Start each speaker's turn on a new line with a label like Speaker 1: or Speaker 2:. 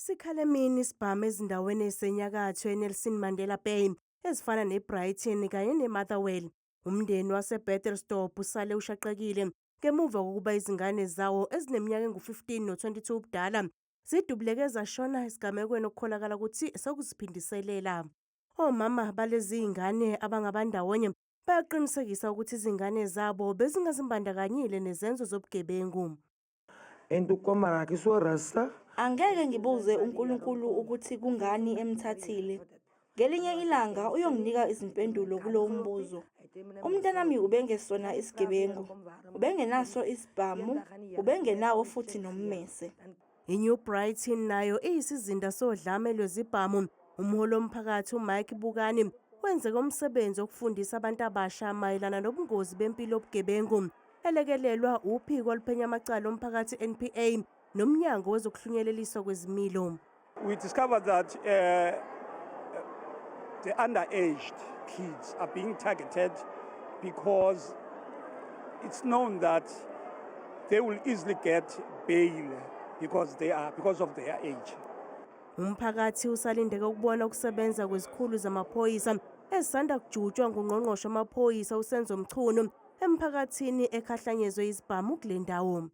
Speaker 1: Sikhalemini isibhamu ezindaweni ezisenyakatho eNelson Mandela Bay ezifana neBrighton kanye neMotherwell. Umndeni waseBettersdorp usale ushaqekile ngemuva kokuba izingane zawo ezineminyaka engu-15 no-22 ubudala zidubuleke zashona esigamekweni okukholakala ukuthi sokuziphindiselela. Omama balezi ingane abangabandawonye bayaqinisekisa ukuthi izingane zabo bezingazimbandakanyile nezenzo zobugebengu.
Speaker 2: Angeke ngibuze uNkulunkulu ukuthi kungani emthathile. Ngelinye ilanga uyonginika izimpendulo kulowo mbuzo. Umntanami ubengesona isigebengu, ubengenaso isibhamu, ubengenawo futhi nommese.
Speaker 1: INew Brighton nayo iyisizinda sodlame lwezibhamu. Umholi womphakathi uMike Bukani wenze umsebenzi wokufundisa abantu abasha mayelana nobungozi bempilo yobugebengu, elekelelwa uphiko oluphenya amacala omphakathi NPA nomnyango wezokuhlunyeleliswa kwezimilo.
Speaker 3: We discovered that the underaged kids are being targeted because it's known that they will easily get bail because of their age.
Speaker 1: Umphakathi usalindeke ukubona ukusebenza kwezikhulu zamaphoyisa ezisanda kujutshwa ngungqongqoshe wamaphoyisa uSenzo Mchunu emphakathini ekhahlanyezwe izibhamu kule ndawo.